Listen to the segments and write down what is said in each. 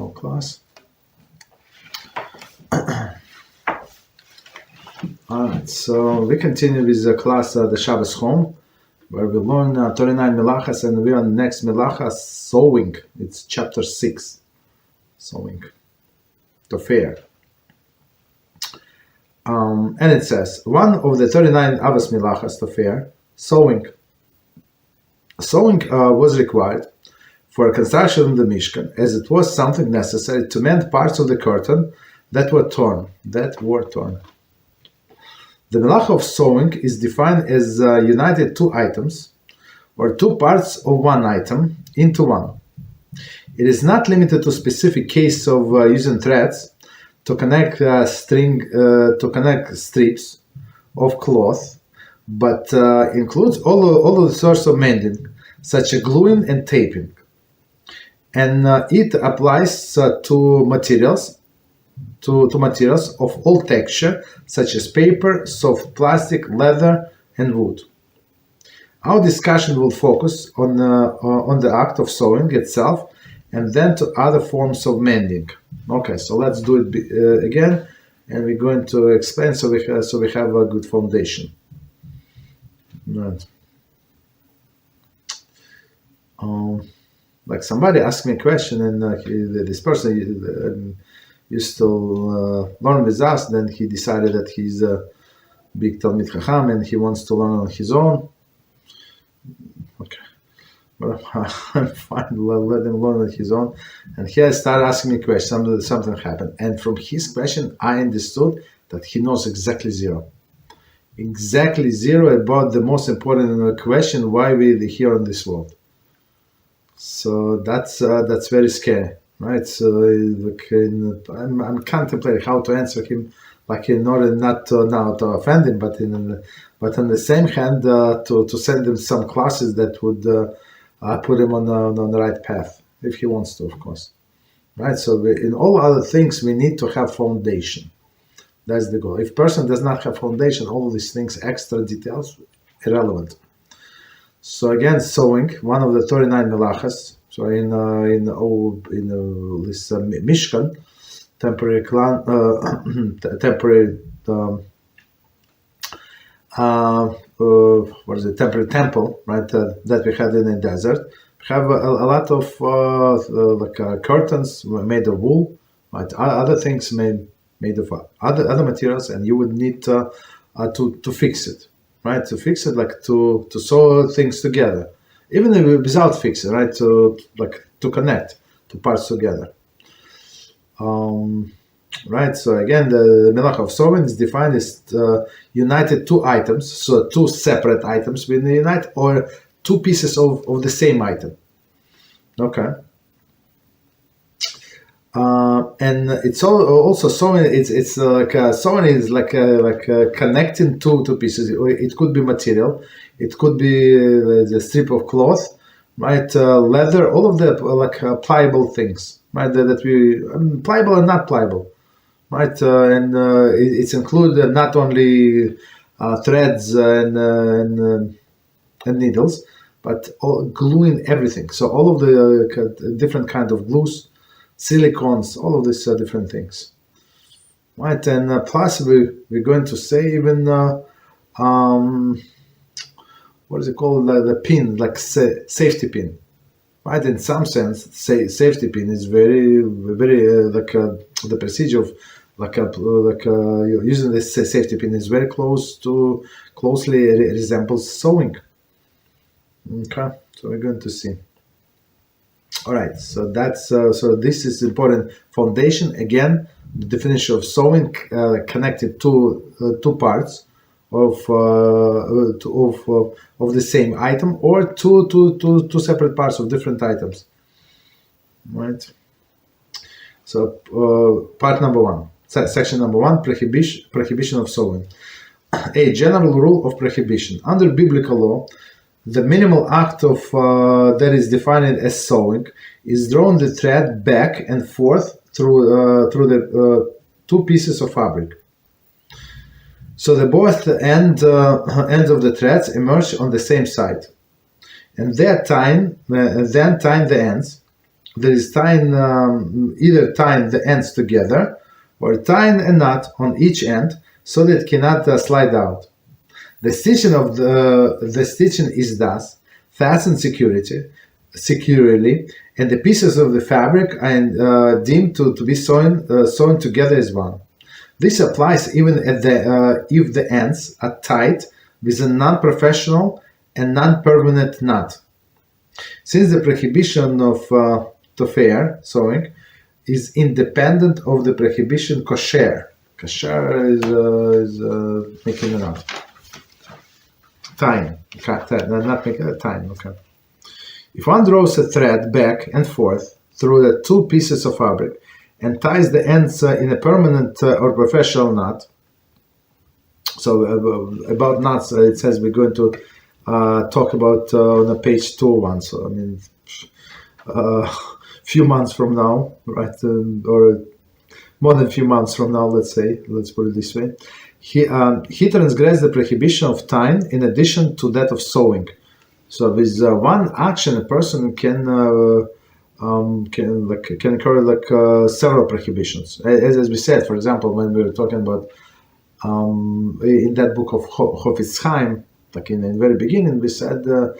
our class. Alright, so we continue with the class, the Shabbos Home, where we learn 39 Melachos, and we're on the next Melachah, sewing. It's chapter 6, sewing, to fair. And it says, one of the 39 Avos Melachos to fair, sewing. Sewing was required for construction of the Mishkan, as it was something necessary to mend parts of the curtain that were torn. The Melachah of sewing is defined as united two items, or two parts of one item, into one. It is not limited to specific case of using threads to connect strips of cloth, but includes all of the sorts of mending, such as gluing and taping. And it applies to materials of all texture, such as paper, soft plastic, leather, and wood. Our discussion will focus on the act of sewing itself, and then to other forms of mending. Okay, so let's do it again, and we're going to explain so we have a good foundation. Right. Like somebody asked me a question, and this person used to learn with us. Then he decided that he's a big Talmid Chacham and he wants to learn on his own. Okay, but I'm fine. Let him learn on his own. And he started asking me questions. Something happened, and from his question, I understood that he knows exactly zero about the most important question: why we're here in this world. So that's very scary, right? So I'm contemplating how to answer him, like in order not to offend him, but on the same hand to send him some classes that would put him on the right path, if he wants to, of course, right? So in all other things we need to have foundation. That's the goal. If person does not have foundation, all these things, extra details, irrelevant. So again, sewing, one of the 39 Melachos. So in this Mishkan, temporary temporary temple, right? That we had in the desert. We have a lot of curtains made of wool, right? Other things made of other materials, and you would need to fix it. Right, to fix it, like to sew things together, even without fixing, right? To connect two parts together. Right. So again, the Melachah of sewing is defined as united two items, so two separate items when they unite, or two pieces of the same item. Okay. And it's also sewing. It's like sewing is like connecting two pieces. It could be material, it could be the strip of cloth, right? Leather, all of the pliable things, right? That we pliable and not pliable, right? And it's included not only threads and needles, but gluing everything. So all of the different kind of glues, silicones, all of these different things, right? And plus we're going to say even what is it called, the pin, like safety pin, right? In some sense, safety pin is very the procedure of using this safety pin is very closely resembles sewing. Okay, so we're going to see. All right, so that's so this is important foundation. Again, the definition of sewing connected to two parts of the same item, or two separate parts of different items. Right. So part number one, section number one, prohibition of sewing. A general rule of prohibition under biblical law. The minimal act of that is defined as sewing is drawing the thread back and forth through the two pieces of fabric. So the both ends of the threads emerge on the same side, and then tying the ends there is tying either tying the ends together or tying a knot on each end so that it cannot slide out. The stitching is thus fastened securely, and the pieces of the fabric are deemed to be sewn together as one. This applies even if the ends are tied with a non-professional and non-permanent knot. Since the prohibition of tofer, sewing, is independent of the prohibition kosher. Kosher is making a knot. Tying, not making a tying, okay. If one draws a thread back and forth through the two pieces of fabric and ties the ends in a permanent or professional knot, so about knots, it says we're going to talk about on page 201, so I mean, few months from now, right, or more than a few months from now, let's put it this way. He transgressed the prohibition of tying in addition to that of sewing. So with one action, a person can incur several prohibitions. As we said, for example, when we were talking about in that book of Chofetz Chaim, like in the very beginning, we said a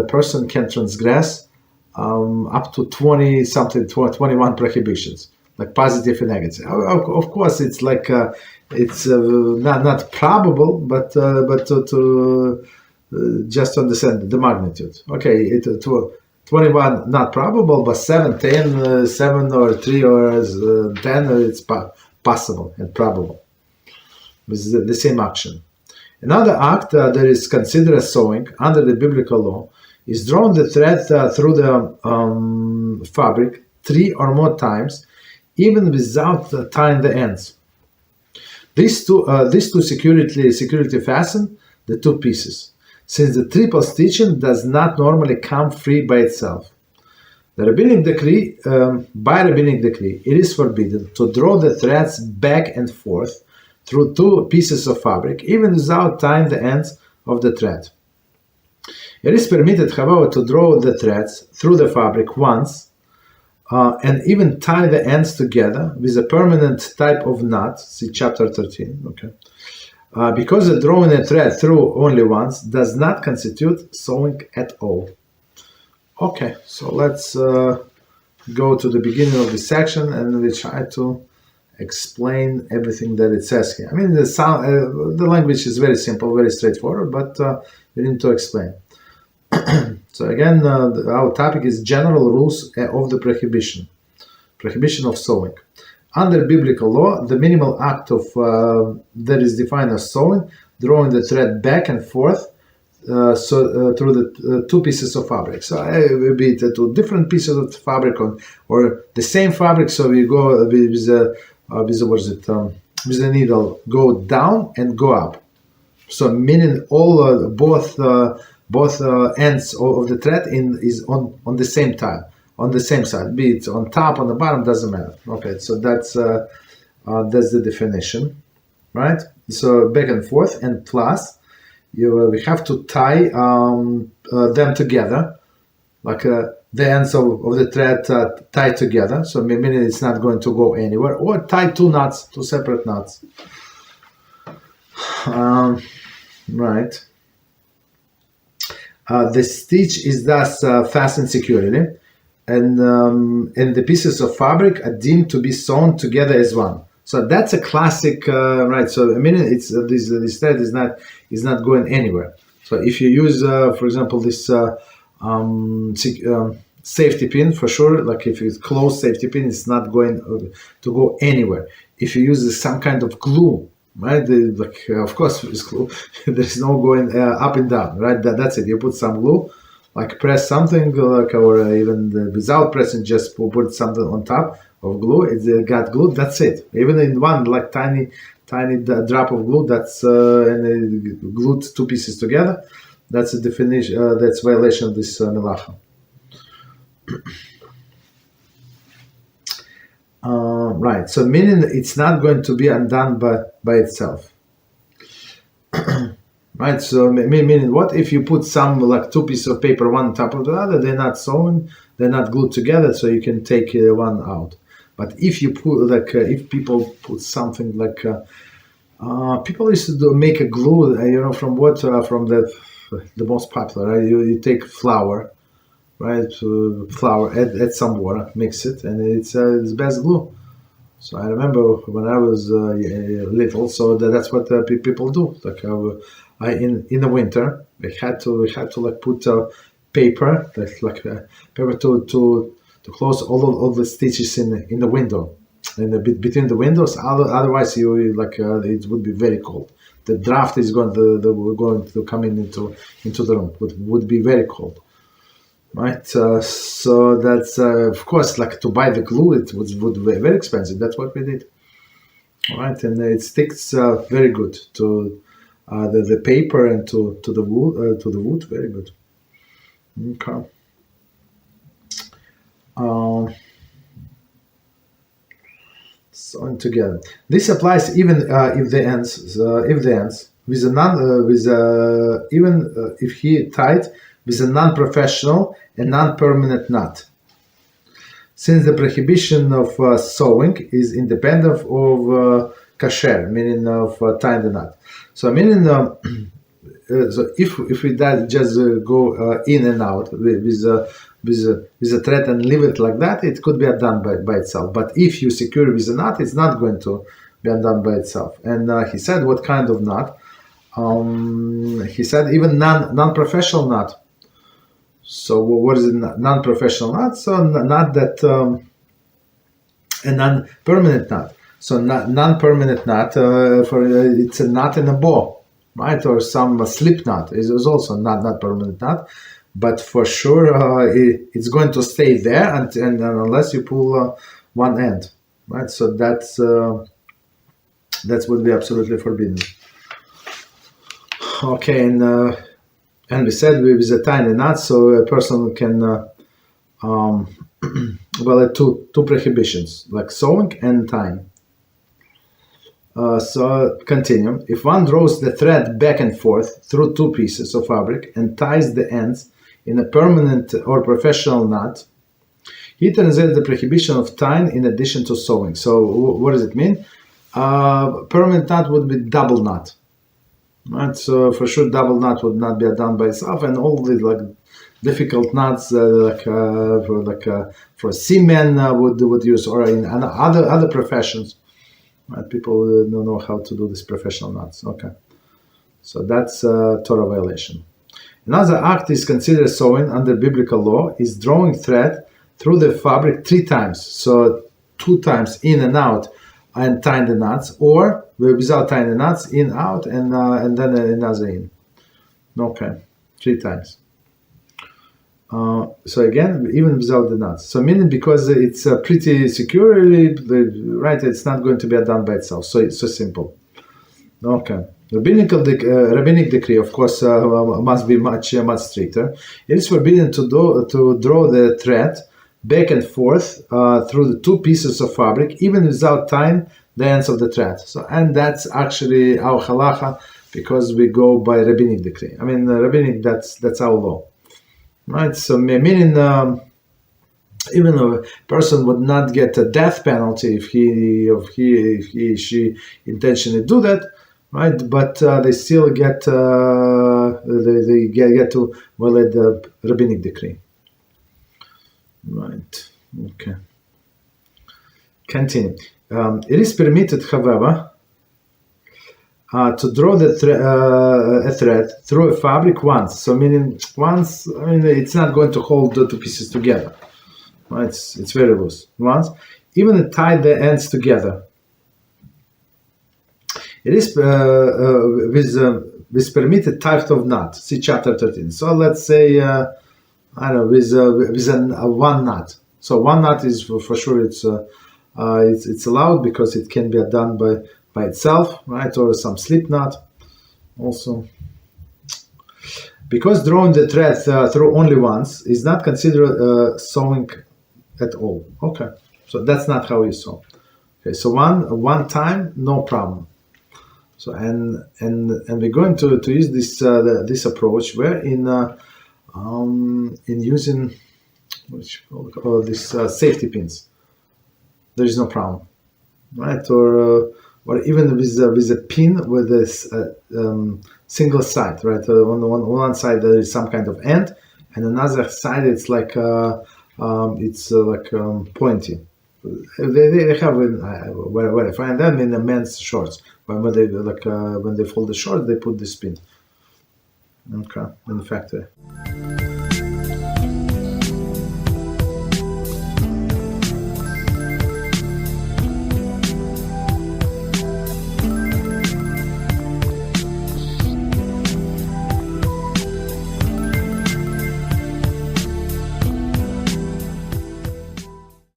person can transgress up to 21 prohibitions, like positive and negative. Of course, it's like it's not probable, but to just to understand the magnitude. Okay, 21 not probable, but 7, 10, 7 or 3 or 10, it's possible and probable with the same action. Another act that is considered as sewing under the biblical law is drawing the thread through the fabric 3 or more times, even without tying the ends. These two securely fasten the two pieces, since the triple stitching does not normally come free by itself. By rabbinic decree, it is forbidden to draw the threads back and forth through two pieces of fabric, even without tying the ends of the thread. It is permitted, however, to draw the threads through the fabric once and even tie the ends together with a permanent type of knot, see chapter 13, okay? Because the drawing a thread through only once does not constitute sewing at all. Okay, so let's go to the beginning of the section and we try to explain everything that it says here. I mean, the language is very simple, very straightforward, but we need to explain. So again, our topic is general rules of the prohibition of sewing. Under biblical law, the minimal act of that is defined as sewing, drawing the thread back and forth through the two pieces of fabric. So be it two different pieces of fabric or the same fabric. So we go with the needle, go down and go up. So meaning all both ends of the thread is on the same time. On the same side, be it on top, on the bottom, doesn't matter. Okay, so that's the definition, right? So back and forth, and plus, we have to tie them together, like the ends of the thread tied together. So meaning it's not going to go anywhere, or tie two separate knots. Right. The stitch is thus fastened securely, and the pieces of fabric are deemed to be sewn together as one. So that's a classic, right? So I mean, it's this thread is not going anywhere. So if you use, for example, this safety pin, for sure, like if it's closed safety pin, it's not going to go anywhere. If you use some kind of glue, right? Of course, with glue, there's no going up and down, right? That's it. You put some glue. Like press something, or even without pressing, just put something on top of glue. It's got glue. That's it. Even in one like tiny drop of glue, that's and glued two pieces together. That's a definition. That's violation of this Melachah. Right. So meaning it's not going to be undone by itself. Right, so meaning what if you put some like two pieces of paper one on top of the other, they're not sewn, they're not glued together, so you can take one out. But if you put if people put something like people used to make a glue, from what from the most popular, right? You take flour, right? Flour, add some water, mix it, and it's best glue. So I remember when I was little, so that's what people do. Like in the winter, we had to like put paper, paper to close all the stitches in the window, in the between the windows. Otherwise, you it would be very cold. The draft is going to come into the room. Would be very cold. Right, so that's of course, like, to buy the glue, it would be very expensive. That's what we did. All right, and it sticks very good to the paper and to the wood. Very good. Okay. So together, this applies even if the ends with a if he tied with a non-professional and non-permanent knot, since the prohibition of sewing is independent of kasher, meaning of tying the knot. So meaning, so if we just go in and out with a thread and leave it like that, it could be undone by itself. But if you secure with a knot, it's not going to be undone by itself. And he said, what kind of knot? He said even non-professional knot. So what is a non-professional knot? So not that a non-permanent knot. So non-permanent knot, it's a knot in a bow, right? Or some slip knot is also not permanent knot, but for sure it's going to stay there and unless you pull one end, right? So that would be absolutely forbidden. Okay, and we said with a tiny knot, so a person can well, two prohibitions, like sewing and tying. So continue. If one draws the thread back and forth through two pieces of fabric and ties the ends in a permanent or professional knot, he translates the prohibition of tying in addition to sewing. So what does it mean? Permanent knot would be double knot. Right, so for sure, double knot would not be done by itself, and all the difficult knots, for seamen would use, or in other professions. Right, people don't know how to do these professional knots. Okay, so that's Torah violation. Another act is considered sewing under biblical law is drawing thread through the fabric 3 times. So 2 times in and out, and tying the knots, or without tying the knots, in, out, and then another in. Okay, 3 times. So again, even without the knots. So meaning, because it's pretty securely, right? It's not going to be done by itself. So it's so simple. Okay. Rabbinic decree, of course, must be much stricter. It is forbidden to draw the thread back and forth through the 2 pieces of fabric, even without tying the ends of the thread. So, and that's actually our halacha, because we go by rabbinic decree. I mean, rabbinic, that's our law, right? So meaning, even a person would not get a death penalty if she intentionally do that, right? But they still get they get to violate the rabbinic decree. Right. Okay. Continue. It is permitted, however, to draw a thread through a fabric once. So meaning once. I mean, it's not going to hold the 2 pieces together. Right? It's very loose. Once, even tie the ends together. It is with permitted type of knot. See chapter 13. So let's say. I don't know, with one knot. So one knot is for sure it's allowed, because it can be done by itself, right? Or some slip knot also. Because drawing the thread through only once is not considered sewing at all. Okay, so that's not how you sew. Okay, so one time, no problem. So and we're going to use this approach where in using which call these safety pins. There is no problem, right? Or even with a pin with this single side, right? On one side there is some kind of end, and another side it's like pointy. They have where I find them in the men's shorts. When they fold the shorts, they put this pin. Okay, in the factory.